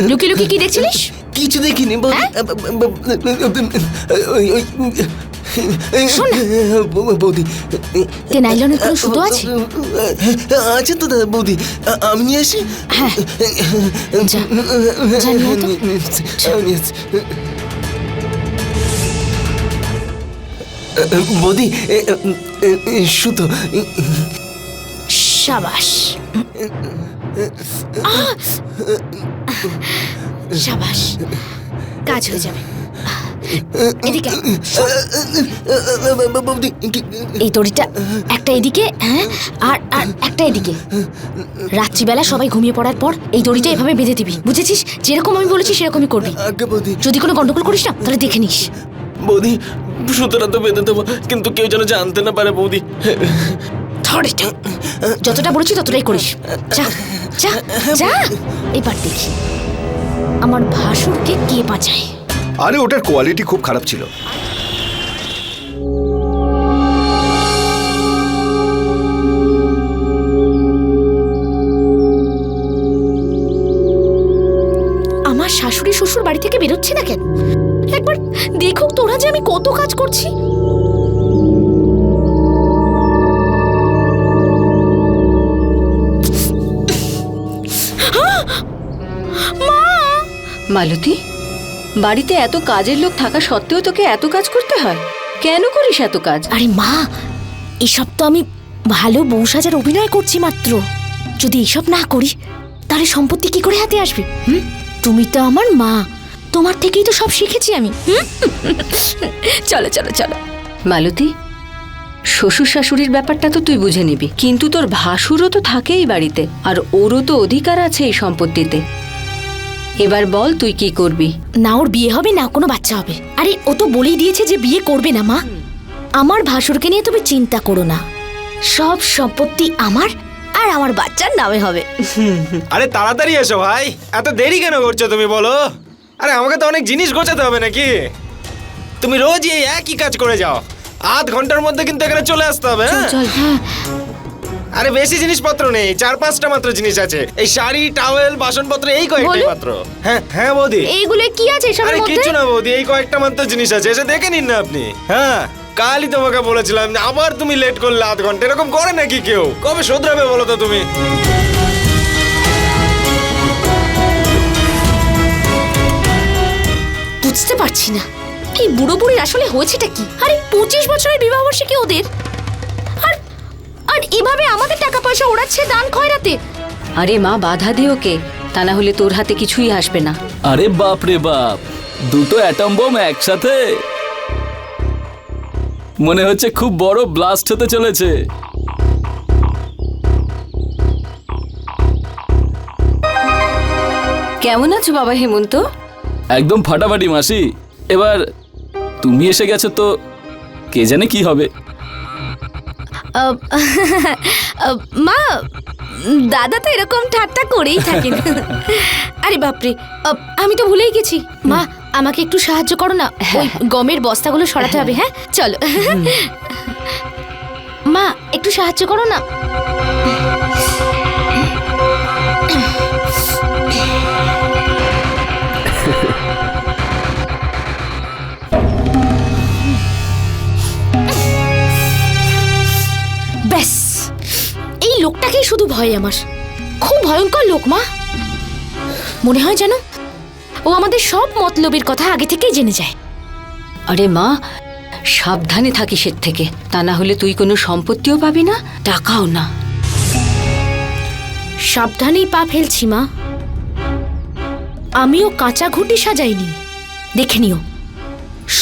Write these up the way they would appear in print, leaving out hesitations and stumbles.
লুকিয়ে লুকিয়ে কি দেখছিলিস? কিছু দেখিনি বৌদি। তে নাইলনের কোনো সুতো আছে? আছে তো দাদা বৌদি, আমি নিয়ে আসি। হ্যাঁ যা যা নিয়ে আয় তো। বৌদি সুতো। শাবাশ শাবাশ, কাজ হয়ে যাবে। এদিকে বৌদি, এই দড়িটা একটা এদিকে, হ্যাঁ, আর আর একটা এদিকে। রাত্রিবেলা সবাই ঘুমিয়ে পড়ার পর এই দড়িটা এভাবে বেঁধে দিবি, বুঝেছিস? যেরকম আমি বলেছি সেরকমই করবি। আগে বৌদি। যদি কোনো গন্ডগোল করিস না তাহলে দেখে নিস। বৌদি সুতোটা তো বেঁধে দেবো, কিন্তু কেউ যেন জানতে না পারে বৌদি। ধর এটা, যতটা বলেছি ততটাই করিস। যা যা যা। এবার দেখি আমার ভাসুরকে কে বাঁচায়। আরে ওটার কোয়ালিটি খুব খারাপ ছিল। আমার শাশুড়ি শ্বশুর বাড়ি থেকে বেরোচ্ছে না কেন? একবার দেখুক তোরা যে আমি কত কাজ করছি। মালতী, বাড়িতে এত কাজের লোক থাকা সত্ত্বেও তোকে এত কাজ করতে হয়? কেন করিস এত কাজ? আরে মা, এসব তো আমি ভালো বউ সাজার অভিনয় করছি মাত্র। যদি এসব না করি তাহলে সম্পত্তি কি করে হাতে আসবে? তুমি তো আমার মা, তোমার থেকেই তো সব শিখেছি আমি। চলো চলো চলো। মালতী, শ্বশুর শাশুড়ির ব্যাপারটা তো তুই বুঝে নিবি, কিন্তু তোর ভাসুরও তো থাকেই বাড়িতে, আর ওরও তো অধিকার আছে এই সম্পত্তিতে। এবার বল তুই কি করবি? না ওর বিয়ে হবে না কোনো বাচ্চা হবে। আরে ও তো বলেই দিয়েছে যে বিয়ে করবে না। মা, আমার ভাসুরকে নিয়ে তুমি চিন্তা করো না, সব সম্পত্তি আমার আর আমার বাচ্চার নামে হবে। আরে তাড়াতাড়ি এসো ভাই, এত দেরি কেন করছো তুমি বলো? আরে আমাকে তো অনেক জিনিস গোছাতে হবে নাকি? তুমি রোজই এই একই কাজ করে যাও, আধ ঘন্টার মধ্যে কিন্তু এখানে চলে আসতে হবে। হ্যাঁ? আরে বেশি জিনিসপত্র নেই, 4-5টা মাত্র জিনিস আছে। এই শাড়ি, টাওয়েল, বাসনপত্র, এই কয়েকটাই বলো? মাত্র। হ্যাঁ হ্যাঁ বৌদি। এইগুলো কি আছে সবার আরে মধ্যে? কিছু না বৌদি, এই কয়েকটা মাত্র জিনিস আছে, এসে দেখে নিন না আপনি। হ্যাঁ, কালই তোমাকে বলেছিলাম, আবার তুমি লেট করলে আধ ঘন্টা। এরকম করে নাকি কেউ? কবে শোধরাবে বলো তো তুমি? বুঝতে পারছি না এই বুড়ো বুড়ির আসলে হয়েছেটা কি। আরে 25 বছরের বিবাহ বার্ষিকী ওদের, আর আর এভাবে আমাদের টাকা পয়সা ওড়াচ্ছে দান খয়রাতে। আরে মা, বাধা দে ওকে, তা না হলে তোর হাতে কিছুই আসবে না। আরে বাপ রে বাপ, দুটো অ্যাটম বোম একসাথে, মনে হচ্ছে খুব বড় ব্লাস্ট হতে চলেছে। কেমন আছো বাবা হেমন্ত? একদম ফাটাফাটি মাসি। এবার তুমি এসে গেছো তো কে জানে কি হবে। মা, দাদা তো এরকম ঠাট্টা করেই থাকেন। আরে বাপরে, আমি তো ভুলেই গেছি। মা, আমাকে একটু সাহায্য করো না, ওই গমের বস্তাগুলো সরাতে হবে। হ্যাঁ চলো। মা, একটু সাহায্য করো না। ব্যাস, এই লোকটাকেই শুধু ভয় আমার। খুব ভয়ঙ্কর লোক মা, মনে হয় যেন ও আমাদের সব মতলবের কথা আগে থেকেই জেনে যায়। আরে মা, সাবধানে থাকিস এর থেকে, তা না হলে তুই কোনো সম্পত্তিও পাবি না, টাকাও না। সাবধানেই পা ফেলছি মা, আমিও কাঁচা ঘুঁটি সাজাইনি। দেখে নিও,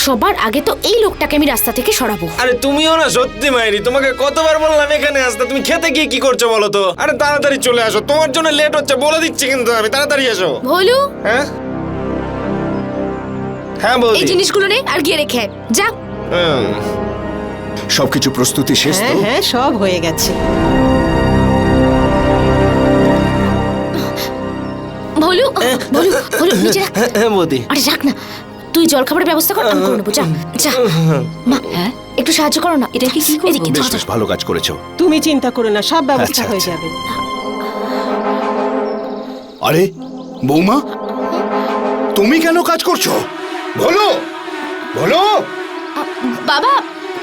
সবার আগে তো এই লোকটাকে আমি রাস্তা থেকে সরাবো। আরে তুমিও না সত্যি মায়েরি, তোমাকে কতবার বললাম এখানে আসতে, তুমি খেতে গিয়ে কি করছো বলো তো? আরে তাড়াতাড়ি চলে আসো, তোমার জন্য লেট হচ্ছে বলে দিচ্ছি কিন্তু আমি, তাড়াতাড়ি এসো। ভোলু, হ্যাঁ হ্যাঁ বৌদি। এই জিনিসগুলো নে আর গিয়ে রেখে আয়। যা। সবকিছু প্রস্তুতি শেষ তো? হ্যাঁ সব হয়ে গেছে। ভোলু, ভোলু, ভোলু নিচে রাখ। হ্যাঁ বৌদি। আরে রাখ না, তুই জলখাবারের ব্যবস্থা কর, আমি করে নেবো। যা যা। মা, হ্যাঁ, একটু সাহায্য করো না। এটা কি করবো? এদিকে বেশ ধর। বেশ ভালো কাজ করেছো। তুমি চিন্তা করো না, সব ব্যবস্থা আচ্ছা, হয়ে আচ্ছা। যাবে। আরে বৌমা তুমি কেন কাজ করছো বলো বলো। বাবা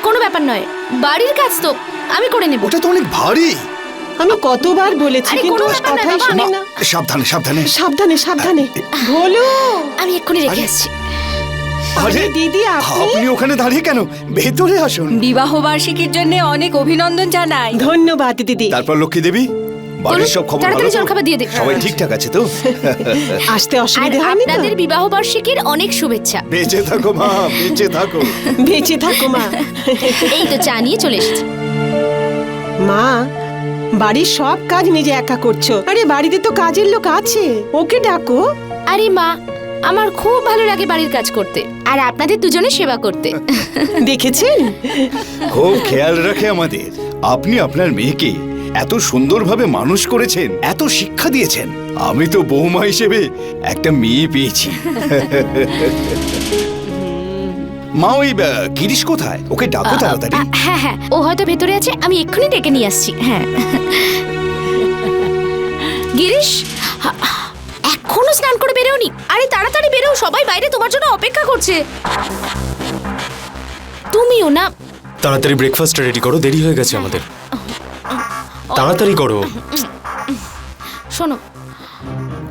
কোনো ব্যাপার নয়, বাড়ির কাজ তো আমি করে নেব। ওটা তো অনেক ভারী। আমি কতবার বলেছি আরে, কিন্তু কোনো ব্যাপার নয় কথাই বাবা, শুনে আমি- না। সাবধানে সাবধানে। সাবধানে সাবধানে। বলো। আমি এক্ষুনি রেখে আসছি। আরে দিদি আপনি আপনি ওখানে দাঁড়িয়ে কেন, ভেতরে আসুন। বিবাহ বার্ষিকীর জন্য অনেক অভিনন্দন জানাই। ধন্যবাদ দিদি। তারপর লক্ষ্মী দেবী বাড়ির বলুন, সব খবর তাড়াতাড়ি ভালো তো? জলখাবার দিয়ে দে। সবাই ঠিকঠাক আছে তো? আসতে আর অসুবিধা হয়নি তো? আপনাদের বিবাহ বার্ষিকীর অনেক শুভেচ্ছা। বেঁচে থাকো মা, বেঁচে থাকো। বেঁচে থাকো মা। এই তো চা নিয়ে চলে এসেছি। মা, বাড়ির সব কাজ নিজে একা করছো। আরে বাড়িতে তো কাজের লোক আছে, ওকে ডাকো। আরে মা, আমার খুব ভালো লাগে বাড়ির কাজ করতে আর আপনাদের দুজনের সেবা করতে। দেখেছেন? খুব খেয়াল রাখে আমাদের। আপনি আপনার মেয়েকে এত সুন্দরভাবে মানুষ করেছেন, এত শিক্ষা দিয়েছেন। আমি তো বৌমা হিসেবে একটা মেয়ে পেয়েছি। মা ওই গিরিশ কোথায়? ওকে ডাকো তাড়াতাড়ি। হ্যাঁ হ্যাঁ, ও হয়তো ভেতরে আছে, আমি এক্ষুনি ডেকে নিয়ে আসছি। হ্যাঁ গিরিশ, এখনো স্নান করে বেরোনি? আরে তাড়াতাড়ি বেরো, সবাই বাইরে তোমার জন্য অপেক্ষা করছে। তুমিও না? তাড়াতাড়ি ব্রেকফাস্ট রেডি করো, দেরি হয়ে গেছে আমাদের। তাড়াতাড়ি করো। শোনো,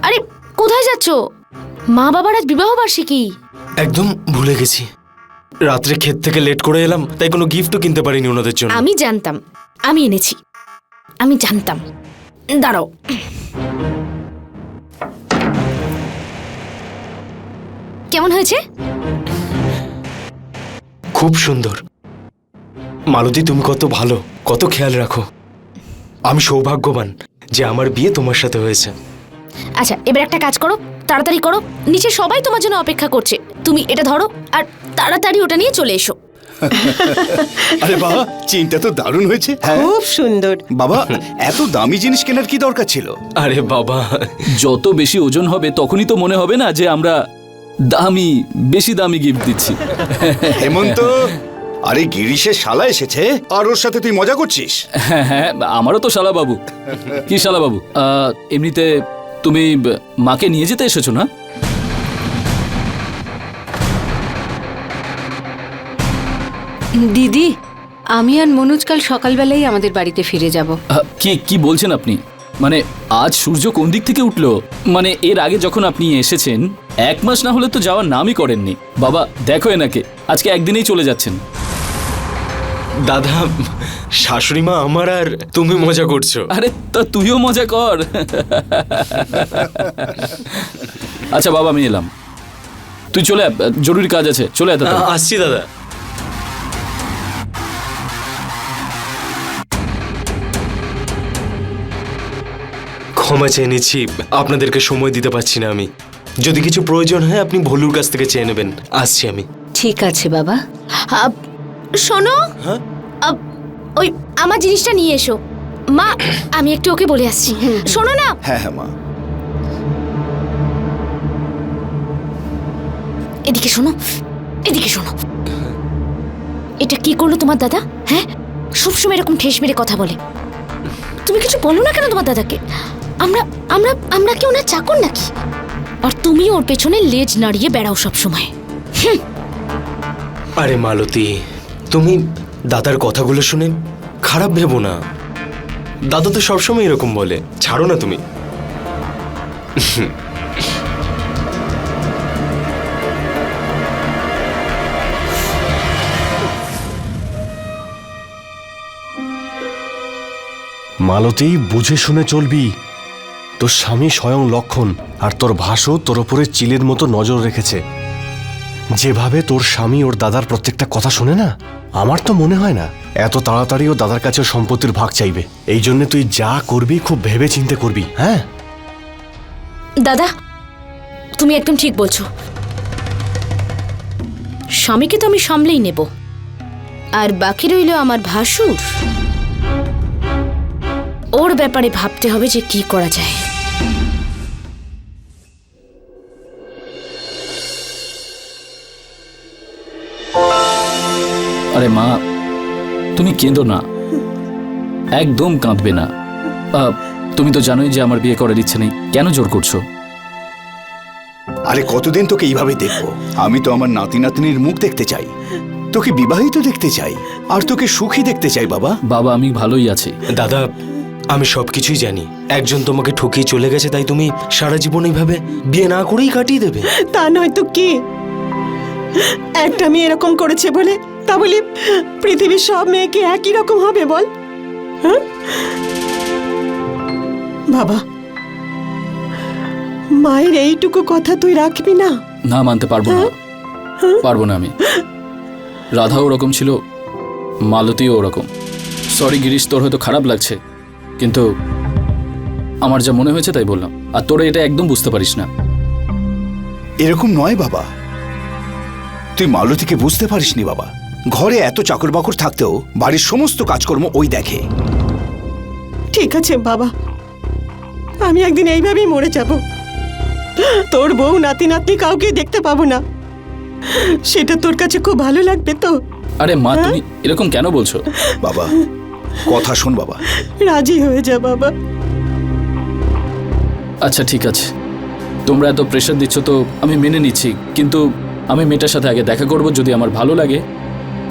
আরে কোথায় যাচ্ছো? মা বাবার আজ বিবাহ বার্ষিকী। একদম ভুলে গেছি, রাত্রে ক্ষেত থেকে লেট করে এলাম, তাই কোনো গিফটও কিনতে পারিনি ওনাদের জন্য। আমি জানতাম, আমি এনেছি, আমি জানতাম। দাঁড়াও, কেমন হয়েছে? খুব সুন্দর। মালতী, তুমি কত ভালো, কত খেয়াল রাখো। আমি সৌভাগ্যবান যে আমার বিয়ে তোমার সাথে হয়েছে। আচ্ছা, এবার একটা কাজ করো, তাড়াতাড়ি করো, নিচে সবাই তোমার জন্য অপেক্ষা করছে। তুমি এটা ধরো আর তাড়াতাড়ি ওটা নিয়ে চলে এসো। আরে বাবা, চিন্তা তো দারুণ হয়েছে। হ্যাঁ খুব সুন্দর। বাবা, এত দামি জিনিস কেনার কি দরকার ছিল? আরে বাবা, যত বেশি ওজন হবে তখনই তো মনে হবে না যে আমরা বেশি দামি গিফট দিচ্ছি। হেমন্ত, আরে গিরিশের শালা এসেছে আর ওর সাথে তুই মজা করছিস? হ্যাঁ হ্যাঁ, আমারও তো শালা বাবু। কি শালা বাবু, এমনিতে তুমি মাকে নিয়ে যেতে এসেছো না? দিদি, আমি আর মনোজ কাল সকালবেলাই আমাদের বাড়িতে ফিরে যাব। কি কি বলছেন আপনি? মানে আজ সূর্য কোন দিক থেকে উঠলো? মানে এর আগে যখন আপনি এসেছেন 1 মাস না হলে তো যাওয়ার নামই করেননি। বাবা দেখো এনাকে, আজকে একদিনেই চলে যাচ্ছেন। দাদা, শাশুড়ি মা আমার আর তুমি মজা করছো। আরে তা তুইও মজা কর। আচ্ছা বাবা, আমি এলাম, তুই চলে আয়, জরুরি কাজ আছে, চলে আয় তাড়াতাড়ি। আসছি দাদা। ক্ষমা চেয়ে নিচ্ছি, আপনাদেরকে সময় দিতে পারছি না আমি। যদি কিছু প্রয়োজন হয় আপনি ভলুর কাছ থেকে চেয়ে নেবেন। আসছি আমি। ঠিক আছে বাবা। শোনো, হ্যাঁ? ওই আমার জিনিসটা নিয়ে এসো। মা, আমি একটু ওকে বলে আসছি। শোনো না, হ্যাঁ হ্যাঁ মা। এদিকে শোনো, এদিকে শোনো। এটা কি করলো তোমার দাদা? হ্যাঁ, সবসময় এরকম ঠেস মেরে কথা বলে। তুমি কিছু বলো না কেন তোমার দাদাকে? আমরা আমরা আমরা কি ওনার চাকর নাকি? আর তুমি ওর পেছনে লেজ নাড়িয়ে বেড়াও সব সময়। আরে মালতী, তুমি দাদার কথাগুলো শুনে খারাপ ভেবো না। দাদা তো সবসময় এরকম বলে, ছাড়ো না তুমি। মালতী, বুঝে শুনে চলবি। তোর স্বামী স্বয়ং লক্ষণ, আর তোর ভাসু তোর ওপরে চিলের মতো নজর রেখেছে। যেভাবে তোর স্বামী ওর দাদার প্রত্যেকটা কথা শোনে না, আমার তো মনে হয় না এত তাড়াতাড়ি ও দাদার কাছে সম্পত্তির ভাগ চাইবে। এই জন্য তুই যা করবি খুব ভেবে চিন্তে করবি। হ্যাঁ দাদা, তুমি একদম ঠিক বলছো। স্বামীকে তো আমি সামলেই নেব, আর বাকি রইল আমার ভাসুর। ওর ব্যাপারে ভাবতে হবে যে কি করা যায়। আরে মা, তুমি কেঁদো না, একদম কাঁদবে না। তুমি তো জানোই যে আমার বিয়ে করার ইচ্ছে নেই, কেন জোর করছো? আরে কতদিন তোকে এইভাবে দেখবো? আমি তো আমার নাতি নাতনির মুখ দেখতে চাই, তোকে বিবাহিত দেখতে চাই, আর তোকে সুখী দেখতে চাই বাবা। বাবা আমি ভালোই আছি। দাদা আমি সবকিছুই জানি, একজন তোমাকে ঠকিয়ে চলে গেছে, তাই তুমি সারা জীবন এইভাবে বিয়ে না করেই কাটিয়ে দেবে? তা নয় তো কি, একটা মেয়ে এরকম করেছে বলে তা বলি পৃথিবীর সব মেয়েকে একই রকম হবে বল? হ্যাঁ? বাবা, মায়ের এইটুকু কথা তুই রাখবি না? না মানতে পারবো না, পারবো না আমি। রাধাও ওরকম ছিল, মালতীও ওরকম। সরি গিরিশ, তোর হয়তো খারাপ লাগছে, কিন্তু আমার যা মনে হয়েছে তাই বললাম। আর তোরা এটা একদম বুঝতে পারিস না। এরকম নয় বাবা, তুই মালতীকে বুঝতে পারিসনি বাবা। ঘরে এত চাকর বাকর থাকতেও বাড়ির সমস্ত কাজকর্ম ওই দেখে। ঠিক আছে বাবা, আমি একদিন এইভাবেই মরে যাব, তোর বউ নাতি নাতনি কাউকে দেখতে পাবো না। সেটা তোর কাছে খুব ভালো লাগবে তো? আরে মা তুমি এরকম কেন বলছো? বাবা কথা শোন বাবা। রাজি হয়ে যা বাবা। আচ্ছা ঠিক আছে, তোমরা এত প্রেশার দিচ্ছ তো আমি মেনে নিচ্ছি, কিন্তু আমি মেয়েটার সাথে আগে দেখা করব, যদি আমার ভালো লাগে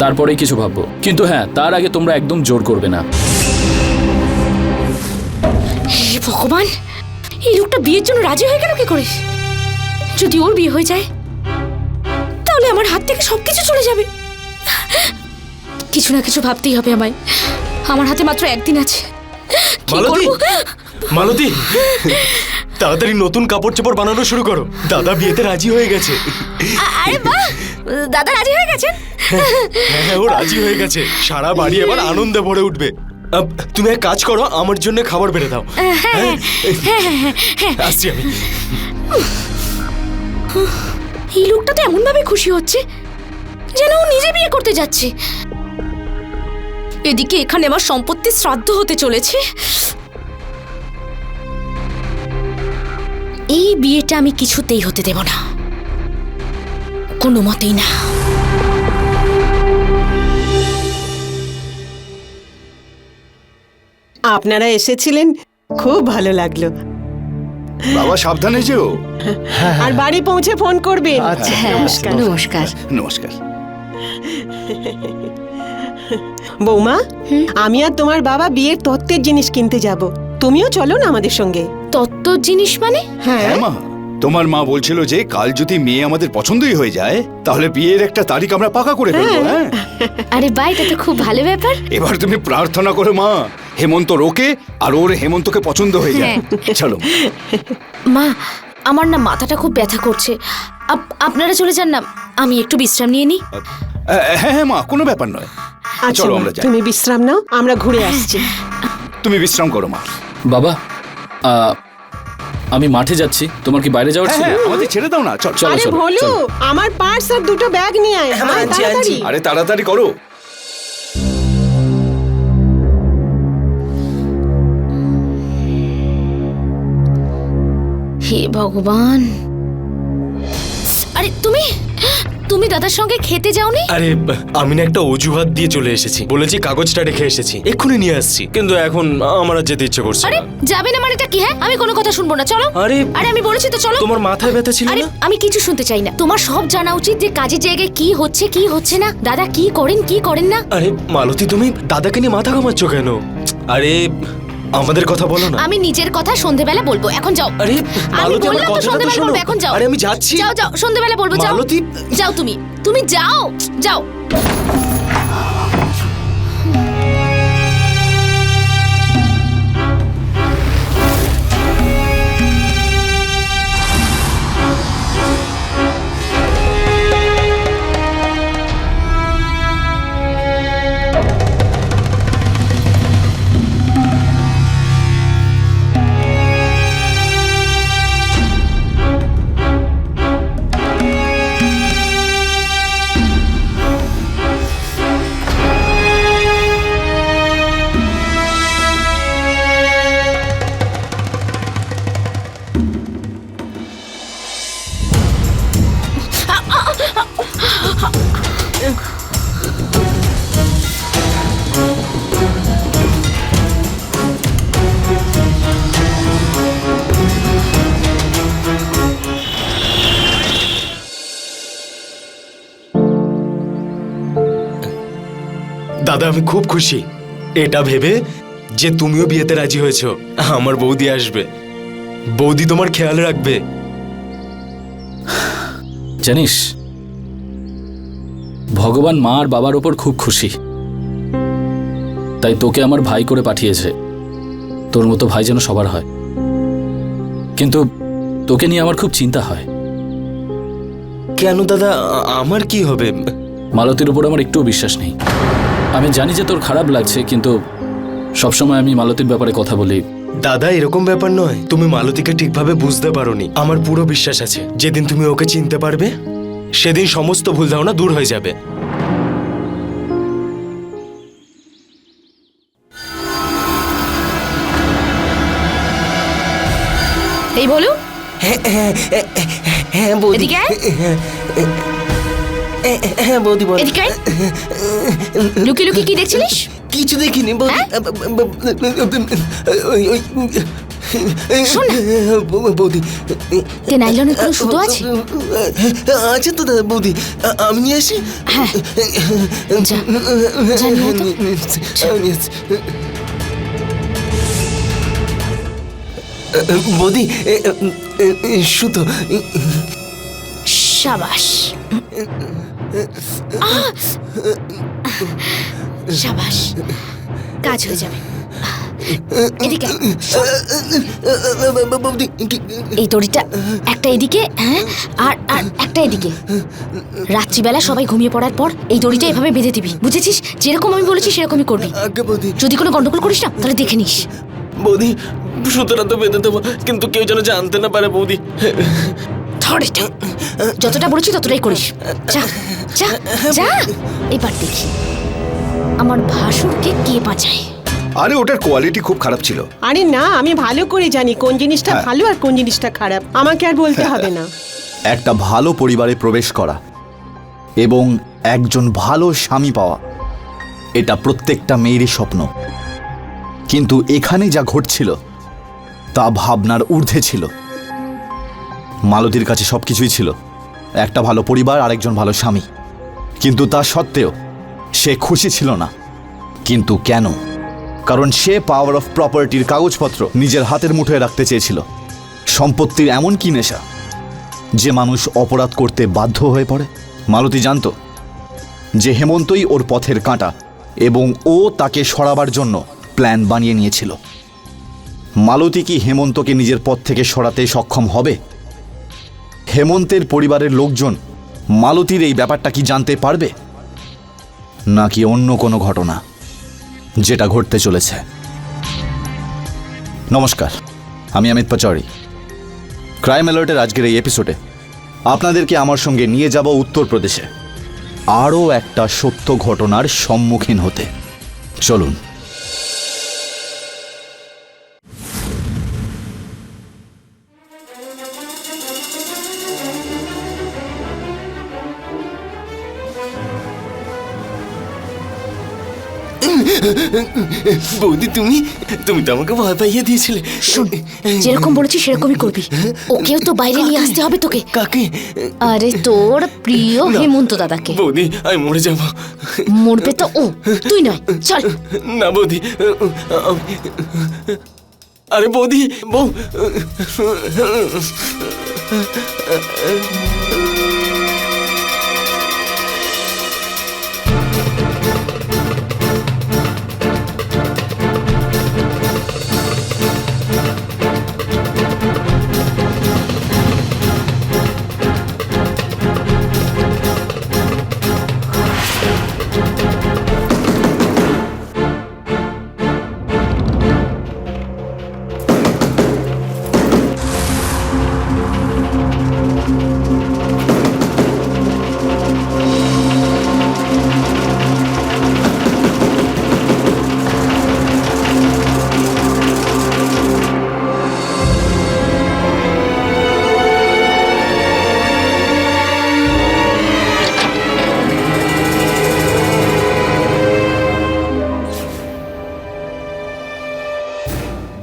তারপরেই কিছু ভাববো। কিন্তু হ্যাঁ, তার আগে তোমরা একদম জোর করবে না। হে ভগবান, এই লোকটা বিয়ের জন্য রাজি হয়ে গেল কি করে? যদি ওর বিয়ে হয়ে যায় তাহলে আমার হাত থেকে সবকিছু চলে যাবে। কিছু না কিছু ভাবতেই হবে আমায়। আমার হাতে মাত্র একদিন আছে। কি মালতী, করব? মালতী তাড়াতাড়ি নতুন কাপড় চোপড় বানানো শুরু করো, দাদা বিয়েতে রাজি হয়ে গেছে। আরে বাহ, দাদা রাজি হয়ে গেছেন? হ্যাঁ ও রাজি হয়ে গেছে, সারা বাড়ি এবার আনন্দে ভরে উঠবে। তুমি এক কাজ করো, আমার জন্য খাবার বেড়ে দাও। হ্যাঁ? আসছি আমি। এই লোকটা তো এমন ভাবে খুশি হচ্ছে যেন ও নিজে বিয়ে করতে যাচ্ছে। এদিকে এখানে আমার সম্পত্তির শ্রাদ্ধ হতে চলেছে। এই বিয়েটা আমি কিছুতেই হতে দেব না, কোনো মতেই না। আপনারা এসেছিলেন, খুব ভালো লাগলো। বাবা সাবধানে যেও। আর বাড়ি পৌঁছে ফোন করবেন। হ্যাঁ নমস্কার। নমস্কার। বৌমা, আমি আর তোমার বাবা বিয়ের তত্ত্বের জিনিস কিনতে যাব, তুমিও চলো না আমাদের সঙ্গে। তত্ত্ব জিনিস মানে? হ্যাঁ হ্যাঁ মা, তোমার মা বলছিল যে কাল যদি মেয়ে আমাদের পছন্দই হয়ে যায় তাহলে বিয়ের একটা তারিখ আমরা পাকা করে ফেলবো। হ্যাঁ আরে বাহ, এটা তো খুব ভালো ব্যাপার। এবার তুমি প্রার্থনা করো মা, হেমন্ত রোকে আর ওর হেমন্তকে পছন্দ হয়ে যায়। চলো মা, আমার না মাথাটা খুব ব্যথা করছে, আপনারা চলে যান না, আমি একটু বিশ্রাম নিয়ে নিই। হ্যাঁ হ্যাঁ মা, কোনো ব্যাপার নয়। আচ্ছা চলো মা, আমরা যাই। তুমি বিশ্রাম নাও, আমরা ঘুরে আসছি। তুমি বিশ্রাম করো মা। বাবা আমি মাঠে যাচ্ছি, তোমার কি বাইরে যাওয়ার হ্যাঁ ছিল? হ্যাঁ, আমাদের ছেড়ে দাও না। চল চল। আরে চলো, ভোলু, চলো। আমার পার্স আর দুটো ব্যাগ নিয়ে আয়। হ্যাঁ, আয়, আনছি, তাড়াতাড়ি। আনছি। আরে তাড়াতাড়ি করো। হে ভগবান, আরে তুমি তুমি দাদার সঙ্গে খেতে যাওনি? আরে আমি না একটা অজুহাত দিয়ে চলে এসেছি, বলেছি কাগজটা রেখে এসেছি, এক্ষুনি নিয়ে আসছি, কিন্তু এখন আমার আর যেতে ইচ্ছে করছে আরে না। যাবে না মানে এটা কি? হ্যাঁ, আমি কোনো কথা শুনবো না, চলো। আরে আরে আমি বলেছি তো চলো। তোমার মাথায় ব্যথা ছিল আরে না? আমি কিছু শুনতে চাই না। তোমার সব জানা উচিত যে কাজের জায়গায় কি হচ্ছে কি হচ্ছে না, দাদা কি করেন কি করেন না। আরে মালতী, তুমি দাদাকে নিয়ে মাথা ঘামাচ্ছ কেন? আরে আমাদের কথা বলো না। আমি নিজের কথা সন্ধেবেলা বলবো, এখন যাও। আরে আমি মালতী, আমার বললাম তো কথাটা তো সন্ধেবেলা শোনো। বলবো, এখন যাও। আরে আমি যাচ্ছি। যাও যাও, সন্ধেবেলা বলবো, যাও। মালতী। যাও তুমি, তুমি যাও যাও। দাদা আমি খুব খুশি এটা ভেবে যে তুমিও বিয়েতে রাজি হয়েছো। আমার বৌদি আসবে, বৌদি তোমার খেয়াল রাখবে। জানিস, ভগবান মা আর বাবার ওপর খুব খুশি, তাই তোকে আমার ভাই করে পাঠিয়েছে। তোর মতো ভাই যেন সবার হয়, কিন্তু তোকে নিয়ে আমার খুব চিন্তা হয়। কেন দাদা, আমার কি হবে? মালতীর উপর আমার একটুও বিশ্বাস নেই। আমি জানি যে তোর খারাপ লাগছে, কিন্তু সবসময় আমি মালতীর ব্যাপারে কথা বলি। দাদা এরকম ব্যাপার নয়, তুমি মালতীকে ঠিকভাবে বুঝতে পারোনি। আমার পুরো বিশ্বাস আছে যেদিন তুমি ওকে চিনতে পারবে সেদিন সমস্ত ভুল ধারণা দূর হয়ে যাবে। এই বলো, হ্যাঁ বৌদি, এদিকে আয়। হ্যাঁ বৌদি বল। এদিকে আয়। লুকিয়ে লুকিয়ে কি দেখছিলিস? কিছু দেখিনি বৌদি। শোন না, বৌদি তে নাইলনের কোনো সুতো আছে? আছে তো দাদা বৌদি, আমি নিয়ে আসি। হ্যাঁ, যা যা নিয়ে আয় তো। বৌদি সুতো। সাবাস, আহ! সাবাস, কাজ হয়ে যাবে। এদিকে আয়। বৌদি এই দড়িটা একটা এদিকে, হ্যাঁ, আর আর একটা এদিকে। রাত্রিবেলা সবাই ঘুমিয়ে পড়ার পর এই দড়িটা এভাবে বেঁধে দিবি, বুঝেছিস? যেরকম আমি বলেছি সেরকমই করবি। আগে বৌদি। যদি কোনো গন্ডগোল করিস না তাহলে দেখে নিস। বৌদি সুতরাং তো বেঁধে দেবো, কিন্তু কেউ যেন জানতে না পারে বৌদি। ধর এটা। যতটা বলেছি ততটাই করিস। যা যা যা। এবার দেখি আমার ভাসুরকে কে বাঁচায়। আরে ওটার কোয়ালিটি খুব খারাপ ছিল। আরে না, আমি ভালো করে জানি কোন জিনিসটা ভালো আর কোন জিনিসটা খারাপ। আমাকে আর বলতে হবে না। একটা ভালো পরিবারে প্রবেশ করা এবং একজন ভালো স্বামী পাওয়া, এটা প্রত্যেকটা মেয়েরই স্বপ্ন। কিন্তু এখানে যা ঘটছিল তা ভাবনার ঊর্ধ্বে ছিল। মালতীর কাছে সবকিছুই ছিল, একটা ভালো পরিবার আর একজন ভালো স্বামী, কিন্তু তা সত্ত্বেও সে খুশি ছিল না। কিন্তু কেন? কারণ সে পাওয়ার অফ প্রপার্টির কাগজপত্র নিজের হাতের মুঠোয় রাখতে চেয়েছিল। সম্পত্তির এমন কি নেশা যে মানুষ অপরাধ করতে বাধ্য হয়ে পড়ে। মালতী জানত যে হেমন্তই ওর পথের কাঁটা এবং ও তাকে সরাবার জন্য প্ল্যান বানিয়ে নিয়েছিল। মালতী কি হেমন্তকে নিজের পথ থেকে সরাতে সক্ষম হবে? হেমন্তের পরিবারের লোকজন মালতীর এই ব্যাপারটা কি জানতে পারবে, নাকি অন্য কোনো ঘটনা যেটা ঘটতে চলেছে? নমস্কার, আমি অমিত পাচৌরি। ক্রাইম অ্যালার্টের আজকের এই এপিসোডে আপনাদেরকে আমার সঙ্গে নিয়ে যাব উত্তরপ্রদেশে আরও একটা সত্য ঘটনার সম্মুখীন হতে। চলুন। বৌদি তুমি তুমি তো আমাকে ভয় পাইয়ে দিয়েছিলে। শোন, যেরকম বলেছি সেরকমই করবি। ওকেও তো বাইরে নিয়ে আসতে হবে তোকে। কাকে? আরে তোর প্রিয় হেমন্ত দাদাকে। বৌদি আমি মরে যাবো। মরবে তো ও, তুই নয়। চল। না বৌদি, আরে বৌদি, বউ।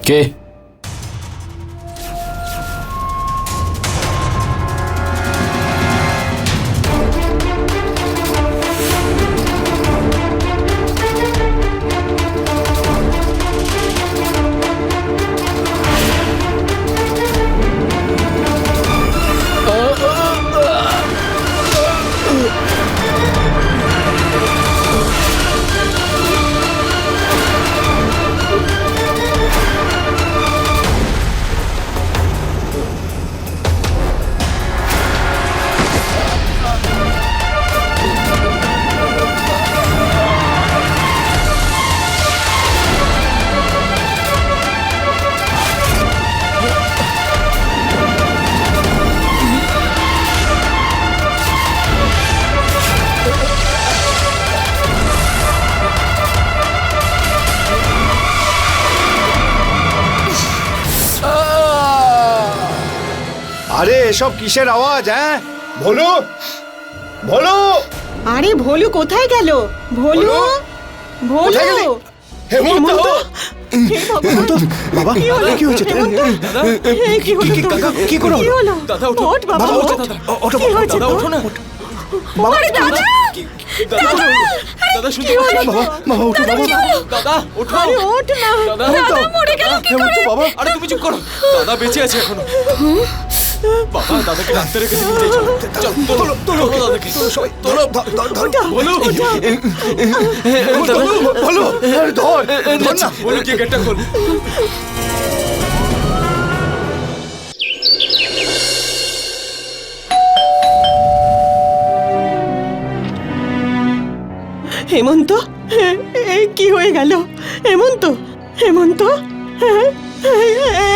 কে? এসব কিসের আওয়াজ? হ্যাঁ, ভোলু, ভোলু, আরে ভোলু কোথায় গেল? ভোলু, ভোলু, কোথায় গেলি? হেমন্ত! হে ভগবান! হেমন্ত, বাবা, কি হলো? কি হয়েছে তোর? এই কি হলো তোর? কি করে কি হলো? হলো? দাদা, ওঠো। ওঠ বাবা, বাবা, ওঠ। ওঠো, ওঠো, কি হয়েছে দাদা, তোর? ওঠো না। আরে দাদা! দাদা, শুনতে কি হলো? পাচ্ছ? বাবা, বাবা, ওঠো, বাবা। দাদা, ওঠো। আরে ওঠ না। দাদা, মরে গেল কি হেমন্ত, বাবা। আরে তুমি চুপ করো। দাদা বেঁচে আছে এখনো। বাবা, দাদাকে ডাক্তার রেখে দিতে চল। চল, তোলো, তোলো দাদাকে। তোলো, বলো। ভোলু, আরে ধর, ধর না। বলো কি গেটটা খোল। হেমন্ত, এই কি হয়ে গেল? হেমন্ত, হেমন্ত,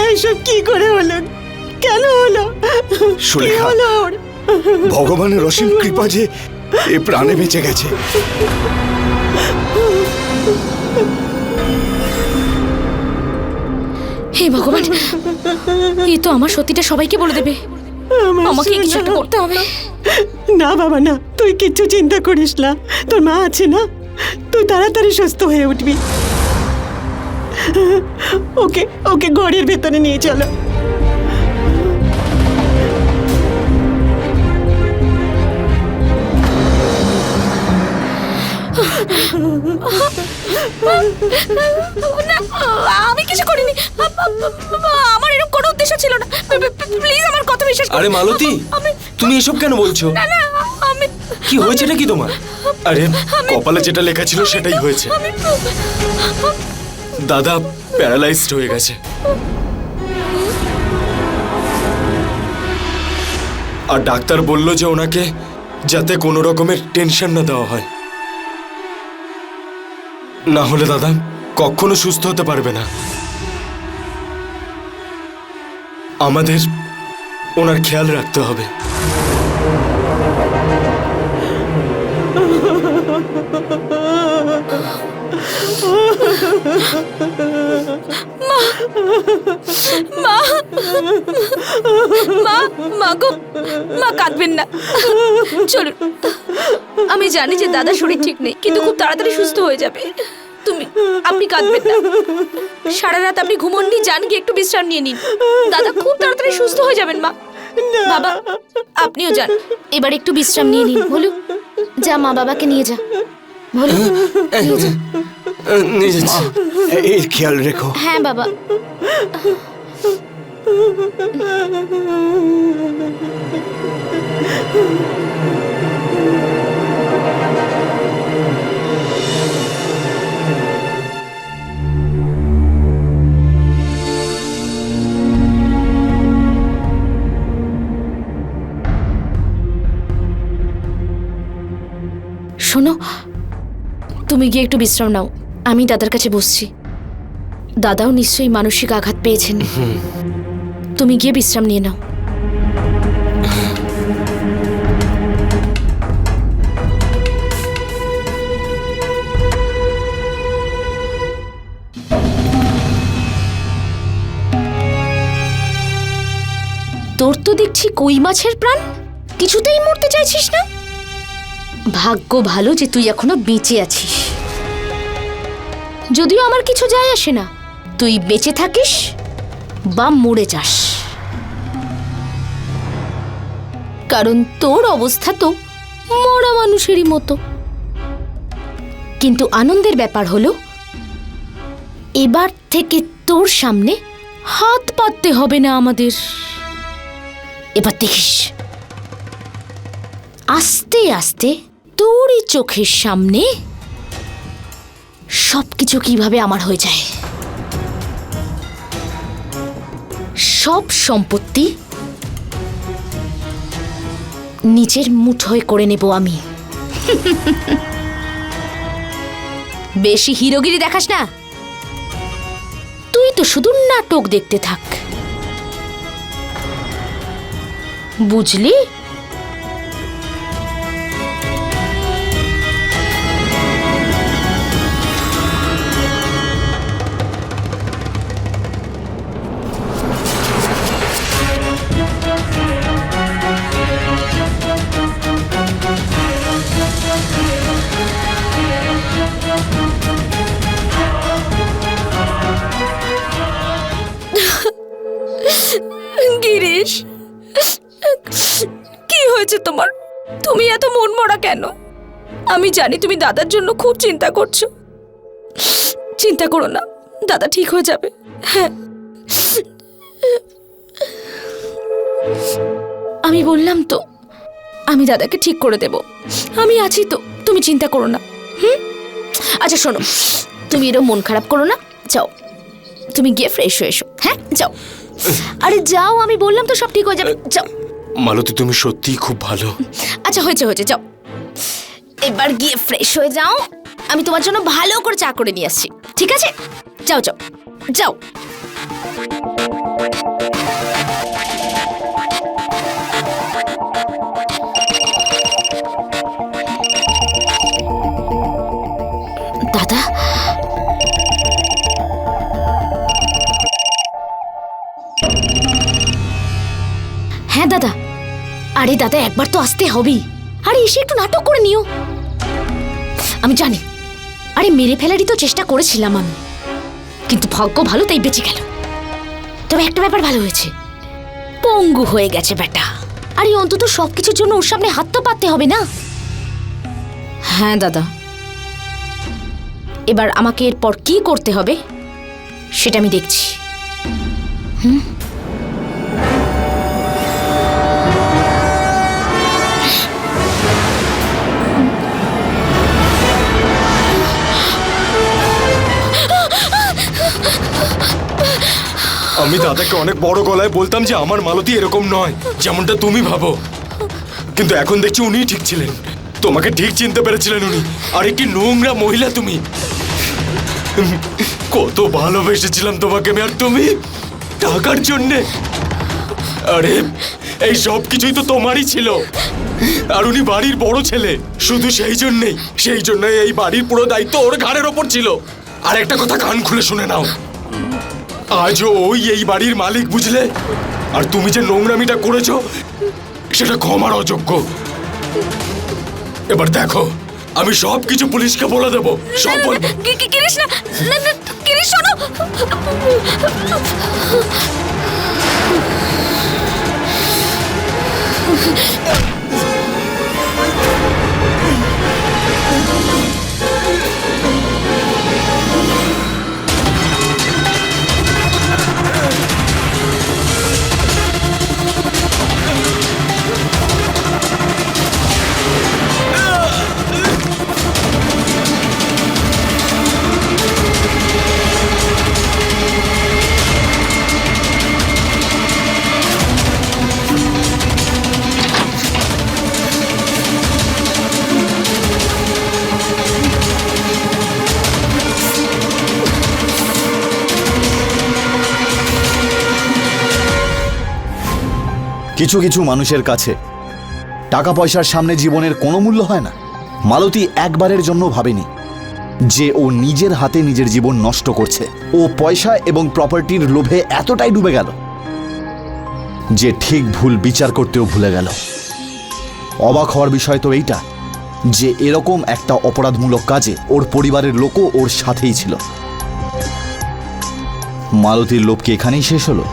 এইসব কি করে হলো? কেন হলো? কি সুলেখা। হলো ওর? ভগবানের অসীম কৃপা যে এ প্রাণে বেঁচে গেছে। হে ভগবান, এই তো আমার সত্যিটা সবাইকে বলে দেবে। আমার আমাকে কিছু সোনা। একটা করতে হবে। না বাবা না, তুই কিচ্ছু চিন্তা করিস না। তোর মা আছে না, তুই তাড়াতাড়ি সুস্থ হয়ে উঠবি। ওকে ওকে ঘরের ভেতরে নিয়ে চলো। না, আমি কিছু করিনি। আমার এরকম কোনো উদ্দেশ্য ছিল না। প্লিজ আমার কথা বিশ্বাস করো। আরে মালতী, আমি তুমি এসব কেন বলছো? না না, আমি কি হয়েছে নাকি তোমার? আরে কপালে যেটা লেখা ছিল সেটাই হয়েছে। দাদা প্যারালাইজড হয়ে গেছে। আর ডাক্তার বলল যে ওনাকে যাতে কোনো রকমের টেনশন না দেওয়া হয়, না হলে দাদা কখনো সুস্থ হতে পারবে না। আমাদের ওনার খেয়াল রাখতে হবে। মা, মা, মা গো, মা কাঁদবেন না। চলুন, আমি জানি যে দাদার শরীর ঠিক নেই, কিন্তু খুব তাড়াতাড়ি সুস্থ হয়ে যাবে। আপনি কাঁদবেন না। সারা রাত আপনি ঘুমোননি, যান গিয়ে একটু বিশ্রাম নিয়ে নিন। দাদা খুব তাড়াতাড়ি সুস্থ হয়ে যাবেন মা। বাবা, আপনিও যান, এবার একটু বিশ্রাম নিয়ে নিন। বলু, যা মা বাবাকে নিয়ে যা। বলু, নিয়ে যা। নিয়ে যাচ্ছি। এর খেয়াল রেখো। হ্যাঁ বাবা। শোনো, তুমি গিয়ে একটু বিশ্রাম নাও, আমি দাদার কাছে বসছি। দাদাও নিশ্চয়ই মানসিক আঘাত পেয়েছেন। তুমি গিয়ে বিশ্রাম নিয়ে নাও। তোর তো দেখছি কই মাছের প্রাণ, কিছুতেই মরতে চাইছিস না। ভাগ্য ভালো যে তুই এখনো বেঁচে আছিস। যদিও আমার কিছু যায় আসে না, তুই বেঁচে থাকিস বা মরে যাস, কারণ তোর অবস্থা তো মরা মানুষেরই মতো। কিন্তু আনন্দের ব্যাপার হলো, এবার থেকে তোর সামনে হাত পাততে হবে না আমাদের। এবার দেখিস আস্তে আস্তে তোরই চোখের সামনে সবকিছু কিভাবে আমার হয়ে যায়। সব সম্পত্তি নিজের মুঠোয় করে নেব আমি। বেশি হিরোগিরি দেখাস না, তুই তো শুধু নাটক দেখতে থাক, বুঝলি? হয়েছে তোমার? তুমি এত মনমরা কেন? আমি জানি তুমি দাদার জন্য খুব চিন্তা করছো। চিন্তা করো না, দাদা ঠিক হয়ে যাবে। হ্যাঁ, আমি বললাম তো আমি দাদাকে ঠিক করে দেব। আমি আছি তো, তুমি চিন্তা করো না। আচ্ছা শোনো, তুমি এরকম মন খারাপ করো না, যাও তুমি গিয়ে ফ্রেশ হয়ে এসো। হ্যাঁ যাও, আরে যাও, আমি বললাম তো সব ঠিক হয়ে যাবে, যাও। মালতী তুমি সত্যিই খুব ভালো। আচ্ছা হয়েছে হয়েছে, যাও এবার গিয়ে ফ্রেশ হয়ে যাও। আমি তোমার জন্য ভালো করে চা করে নিয়ে আসছি, ঠিক আছে? যাও যাও যাও। দাদা, হ্যাঁ দাদা। আরে দাদা, একবার তো আসতে হবেই। আরে এসে একটু নাটক করে নিও। আমি জানি, আরে মেরে ফেলারই তো চেষ্টা করেছিলাম আমি, কিন্তু ভাগ্য ভালো তাই বেঁচে গেল। তবে একটা ব্যাপার ভালো হয়েছে, পঙ্গু হয়ে গেছে বেটা। আরে অন্তত সবকিছুর জন্য ওর সামনে হাত তো পাততে হবে না। হ্যাঁ দাদা, এবার আমাকে এরপর কি করতে হবে সেটা আমি দেখছি। আমি দাদাকে অনেক বড় গলায় বলতাম যে আমার মালতী এরকম নয় যেমনটা তুমি ভাবো, কিন্তু এখন দেখছি উনিই ঠিক ছিলেন। তোমাকে ঠিক চিনতে পেরেছিলেন উনি। আর কি নোংরা মহিলা তুমি! কত ভালোবেসেছিলাম তোমাকে আমি, আর তুমি টাকার জন্যে! আরে এই সব কিছুই তো তোমারই ছিল। আর উনি বাড়ির বড় ছেলে, শুধু সেই জন্যই এই বাড়ির পুরো দায়িত্ব ওর ঘাড়ের ওপর ছিল। আর একটা কথা কান খুলে শুনে নাও, আজও ওই এই বাড়ির মালিক, বুঝলে? আর তুমি যে নোংরামিটা করেছো সেটা ক্ষমার অযোগ্য। এবার দেখো, আমি সব কিছু পুলিশকে বলে দেবো, সব বলবো। কিরিশ না, কিরিশ শোনো। কিছু কিছু মানুষের কাছে টাকা পয়সার সামনে জীবনের কোনো মূল্য হয় না। মালতী একবারের জন্য ভাবেনি যে ও নিজের হাতে নিজের জীবন নষ্ট করছে। ও পয়সা এবং প্রপার্টির লোভে এতটাই ডুবে গেল যে ঠিক ভুল বিচার করতেও ভুলে গেল। অবাক হওয়ার বিষয় তো এইটা যে এরকম একটা অপরাধমূলক কাজে ওর পরিবারের লোকও ওর সাথেই ছিল। মালতীর লোভ কি এখানেই শেষ হলো,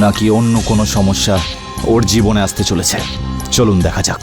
নাকি অন্য কোনো সমস্যা ওর জীবনে আসতে চলেছে? চলুন দেখা যাক।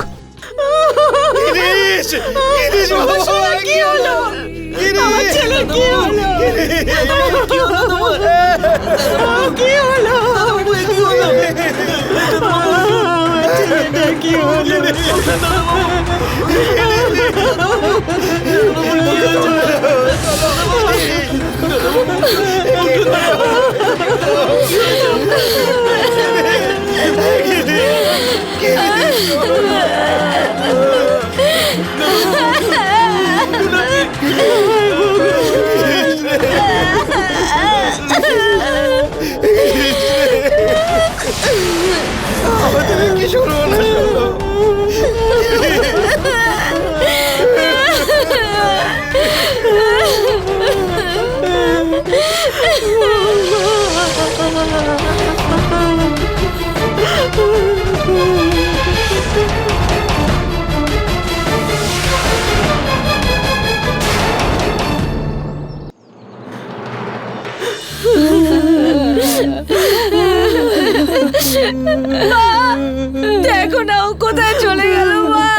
দেখো না ও কোথায় চলে গেল মা।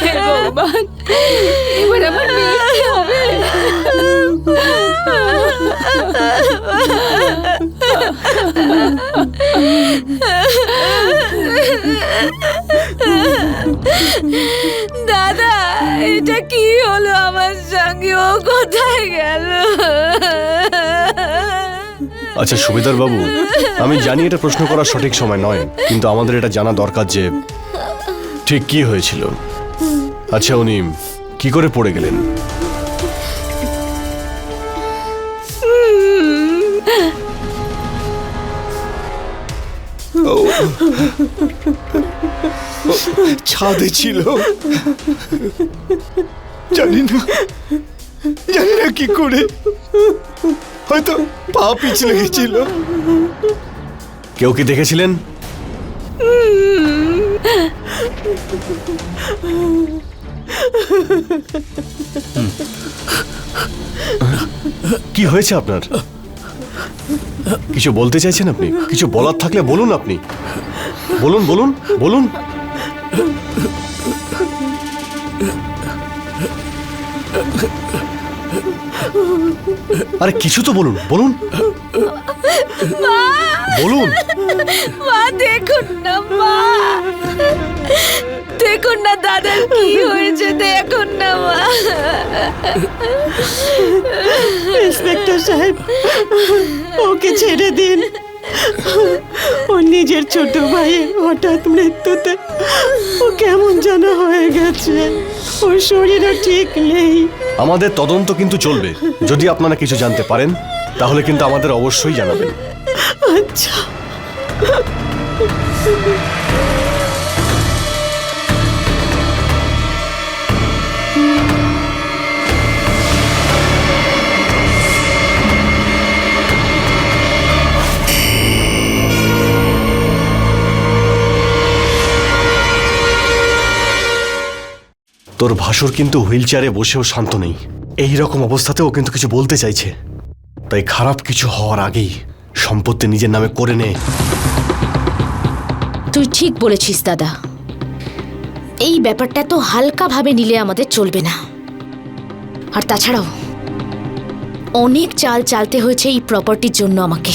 হে ভগবান, এবার আমার মেয়ে কি হবে? দাদা, এটা কি হলো আমার সঙ্গে? ও কোথায় গেল? আচ্ছা সুবেদার বাবু, আমি জানি এটা প্রশ্ন করার সঠিক সময় নয়, কিন্তু আমাদের এটা জানা দরকার যে ঠিক কি হয়েছিল। আচ্ছা, উনি কি করে পড়ে গেলেন? ছাদে ছিল, জানি না কি করে, হয়তো পা পিছলে গেছিল। কেউ কি দেখেছিলেন? কি হয়েছে আপনার? কিছু বলতে চাইছেন আপনি? কিছু বলার থাকলে বলুন, আপনি বলুন বলুন বলুন। আরে কিছু তো বলুন, বলুন বলুন। মা দেখুন না, মা দেখুন না দাদার কি হয়েছে, দেখুন না মা। ইন্সপেক্টর সাহেব, ওকে ছেড়ে দিন। ও নিজের ছোট ভাইয়ের হঠাৎ মৃত্যুতে ও কেমন যেন হয়ে গেছে, ওর শরীরও ঠিক নেই। আমাদের তদন্ত কিন্তু চলবে। যদি আপনারা কিছু জানতে পারেন তাহলে কিন্তু আমাদের অবশ্যই জানাবেন। আচ্ছা। তোর ভাসুর কিন্তু হুইল চেয়ারে বসেও শান্ত নেই। এই রকম অবস্থাতেও কিন্তু কিছু বলতে চাইছে। তাই খারাপ কিছু হওয়ার আগেই সম্পত্তি নিজের নামে করে নে। তুই ঠিক বলেছিস দাদা, এই ব্যাপারটা তো হালকা ভাবে নিলে আমাদের চলবে না। আর তাছাড়াও অনেক চাল চালতে হয়েছে এই প্রপার্টির জন্য আমাকে।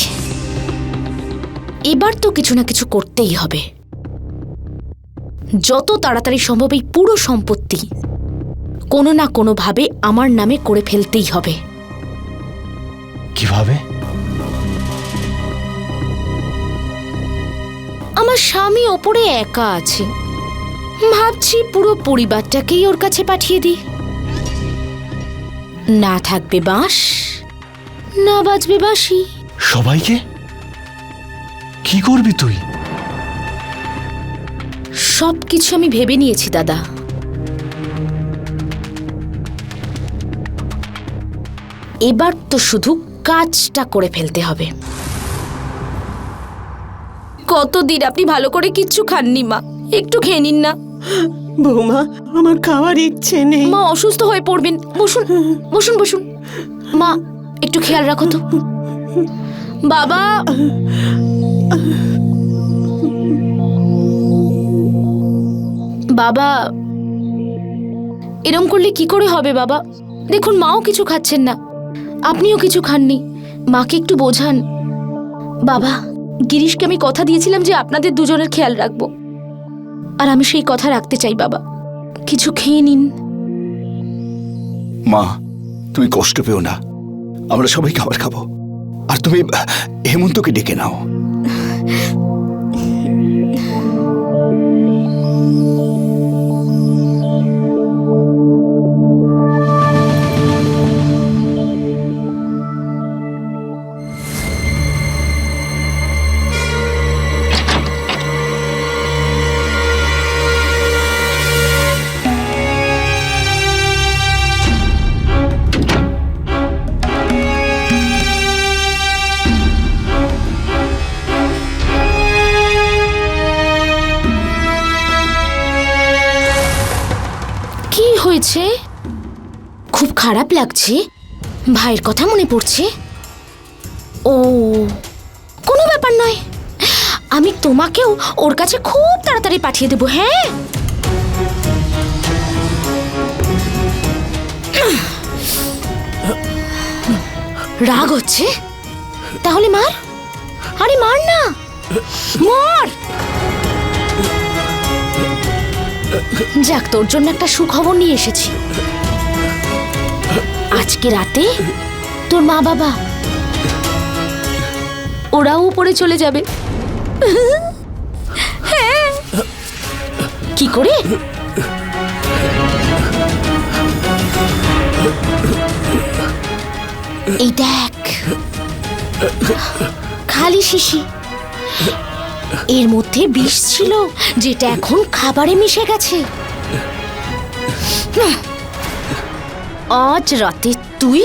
এবার তো কিছু না কিছু করতেই হবে। যত তাড়াতাড়ি সম্ভব এই পুরো সম্পত্তি কোনো না কোনো ভাবে আমার নামে করে ফেলতেই হবে। কিভাবে? আমার স্বামী ওপরে একা আছে, ভাবছি পুরো পরিবারটাকেই ওর কাছে পাঠিয়ে দিই। না থাকবে বাঁশ, না বাজবে বাঁশি। সবাইকে? কি করবি তুই? সবকিছু আমি ভেবে নিয়েছি দাদা। এবার তো শুধু কাজটা করে ফেলতে হবে। কতদিন আপনি ভালো করে কিচ্ছু খাননি মা, একটু খেয়ে নিন না। বৌমা, আমার খাওয়ার ইচ্ছে নেই। মা অসুস্থ হয়ে পড়বেন, বসুন বসুন বসুন। মা একটু খেয়াল রাখো তো। বাবা, বাবা এরম করলে কি করে হবে বাবা? দেখুন মাও কিছু খাচ্ছেন না, আপনিও কিছু খাননি। মাকে একটু বোঝান। বাবা, গিরিশকে আমি কথা দিয়েছিলাম যে আপনাদের দুজনের খেয়াল রাখবো, আর আমি সেই কথা রাখতে চাই। বাবা কিছু খেয়ে নিন। মা, তুমি কষ্ট পেও না, আমরা সবাই খাবার খাবো। আর তুমি হেমন্তকে ডেকে নাও। হয়েছে? খুব খারাপ লাগছে? ভাইয়ের কথা মনে পড়ছে? ও কোনো ব্যাপার নয়, আমি তোমাকেও ওর কাছে খুব তাড়াতাড়ি পাঠিয়ে দেবো। হ্যাঁ, রাগ হচ্ছে? তাহলে মার। আরে মার না, মার। যাক, তোর জন্য একটা সুখবর নিয়ে এসেছি। আজকে রাতে তোর মা বাবা ওরাও উপরে চলে যাবে। হ্যাঁ। কি করে? এই দেখ, খালি শিশি। এর মধ্যে বিষ ছিল, যেটা এখন খাবারে মিশে গেছে। আজ রাতে তুই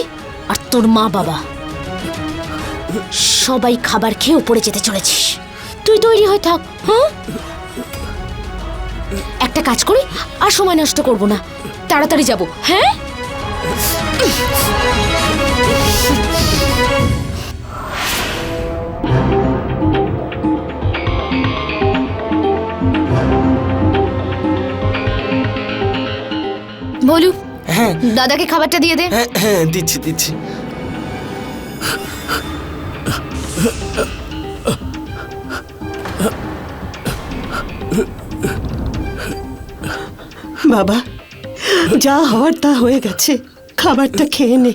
আর তোর মা বাবা সবাই খাবার খেয়ে উপরে যেতে চলেছিস। তুই তৈরি হয়ে থাক। হ্যাঁ, একটা কাজ করি, আর সময় নষ্ট করব না, তাড়াতাড়ি যাব। হ্যাঁ, বলু, হ্যাঁ দাদাকে খাবারটা দিয়ে দে। হ্যাঁ হ্যাঁ, দিচ্ছি দিচ্ছি। বাবা, যা হওয়ার তা হয়ে গেছে, খাবারটা খেয়ে নে।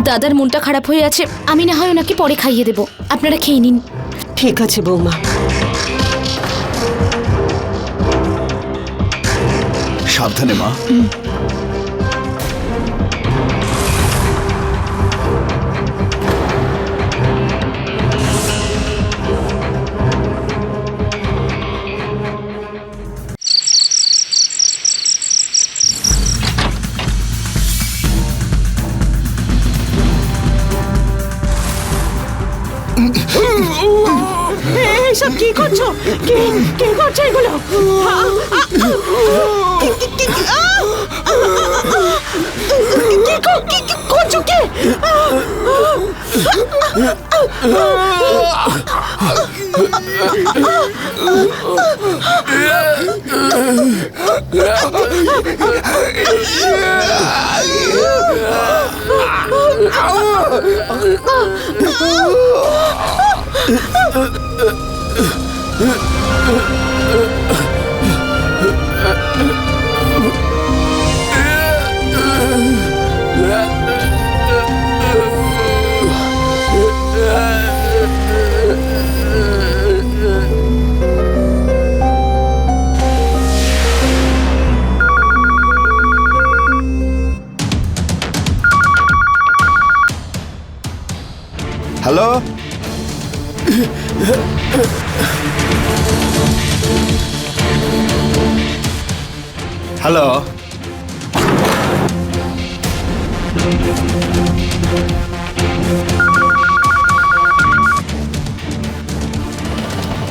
দাদার মনটা খারাপ হয়ে আছে, আমি না হয় ওনাকে পরে খাইয়ে দেব, আপনারা খেয়ে নিন। ঠিক আছে বৌমা। সাবধানে মা। এইসব কি করছো? কে করছো এগুলো? কি করছো? কে? Hello, hello.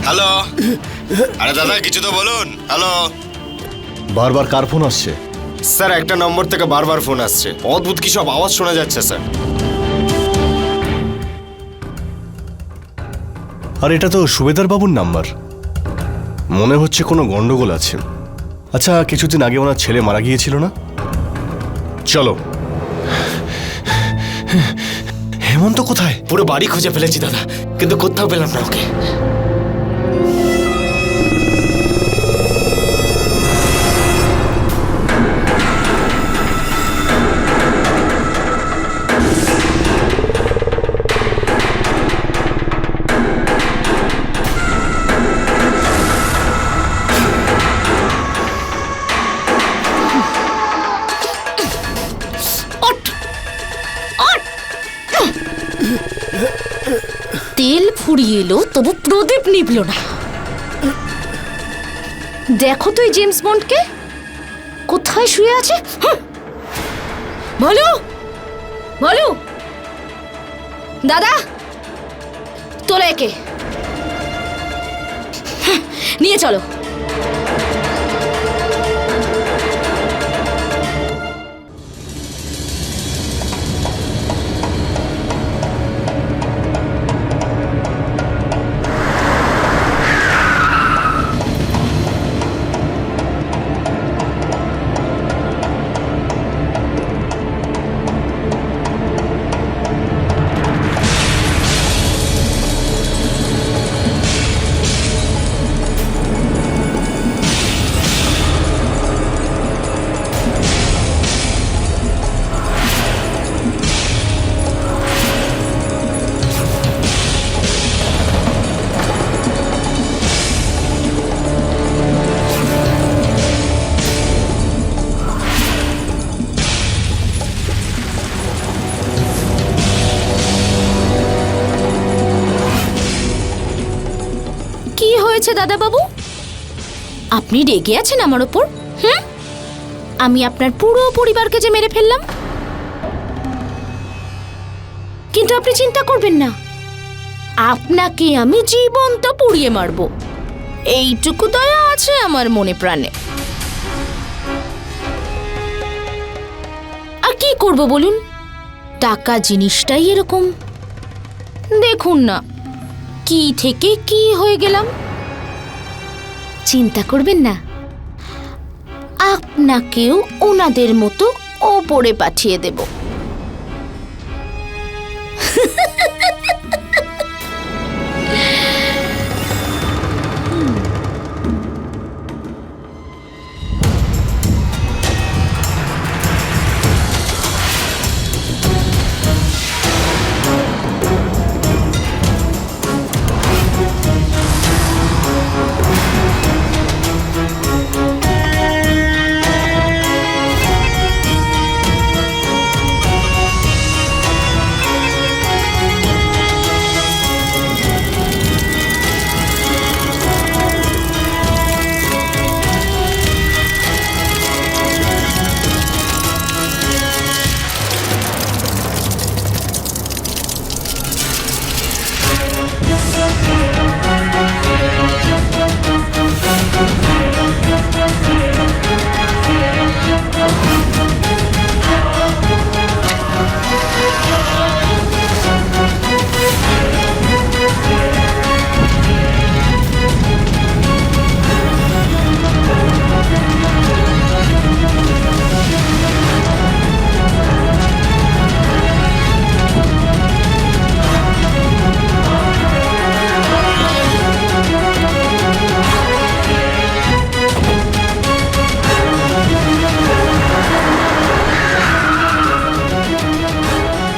হ্যালো, আরে দাদা কিছু তো বলুন। হ্যালো। বারবার কার ফোন আসছে? স্যার, একটা নম্বর থেকে বারবার ফোন আসছে, অদ্ভুত কি সব আওয়াজ শোনা যাচ্ছে স্যার। আর এটা তো সুবেদার বাবুর নাম্বার। মনে হচ্ছে কোনো গন্ডগোল আছে। আচ্ছা, কিছুদিন আগে ওনার ছেলে মারা গিয়েছিল না? চলো। হেমন্ত কোথায়? পুরো বাড়ি খুঁজে ফেলেছি দাদা, কিন্তু কোথাও পেলাম না ওকে। তেল ফুরিয়ে এলো, তবু প্রদীপ নিভল না। দেখো তো এই জেমস বন্ডকে, কোথায় শুয়ে আছে। বলো বলো, দাদা তোলো একে। নিয়ে চলো। কি হয়েছে দাদা বাবু? আপনি রেগে আছেন আমার ওপর? আমি আপনার পুরো পরিবারকে যে মেরে ফেললাম। কিন্তু আপনি চিন্তা করবেন না, আপনাকে আমি জীবন্ত পুড়িয়ে মারব। এইটুকু দয়া আছে আমার মনে প্রাণে। আর কি করব বলুন, টাকা জিনিসটাই এরকম। দেখুন না কি থেকে কি হয়ে গেলাম। চিন্তা করবেন না, আপনাকেও ওনাদের মতো ওপরে পাঠিয়ে দেব।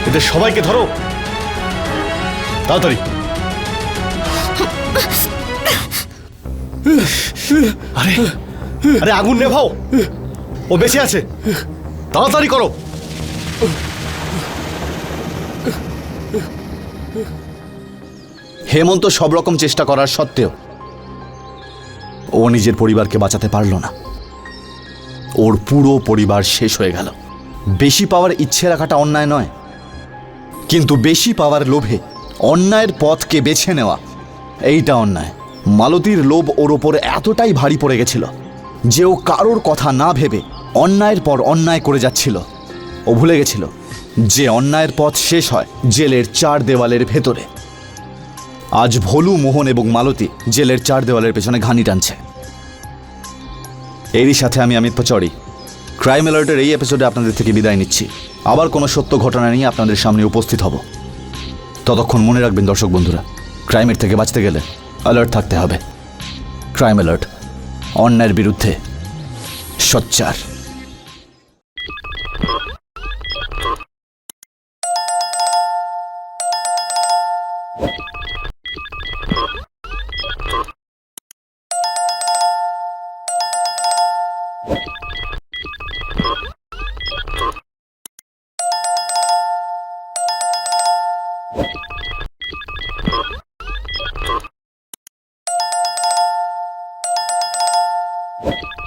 এদের সবাইকে ধরো তাড়াতাড়ি। আরে আরে আগুন নেভাও, ও বেঁচে আছে, তাড়াতাড়ি করো। হেমন্ত সব রকম চেষ্টা করার সত্ত্বেও ও নিজের পরিবারকে বাঁচাতে পারল না। ওর পুরো পরিবার শেষ হয়ে গেল। বেশি পাওয়ার ইচ্ছে রাখাটা অন্যায় নয়, কিন্তু বেশি পাওয়ার লোভে অন্যায়ের পথকে বেছে নেওয়া এইটা অন্যায়। মালতীর লোভ ওর ওপর এতটাই ভারী পড়ে গেছিল যে ও কারোর কথা না ভেবে অন্যায়ের পর অন্যায় করে যাচ্ছিল। ও ভুলে গেছিল যে অন্যায়ের পথ শেষ হয় জেলের 4 দেওয়ালের ভেতরে। আজ ভোলু, মোহন এবং মালতী জেলের 4 দেওয়ালের পেছনে ঘানি টানছে। এরই সাথে আমি অমিত পচৌরি ক্রাইম অ্যালার্টের এই এপিসোডে আপনাদের থেকে বিদায় নিচ্ছি। আবার কোনো সত্য ঘটনা নিয়ে আপনাদের সামনে উপস্থিত হব। ততক্ষণ মনে রাখবেন দর্শক বন্ধুরা, ক্রাইমের থেকে বাঁচতে গেলে অ্যালার্ট থাকতে হবে। ক্রাইম অ্যালার্ট, অন্যায়ের বিরুদ্ধে সোচ্চার। You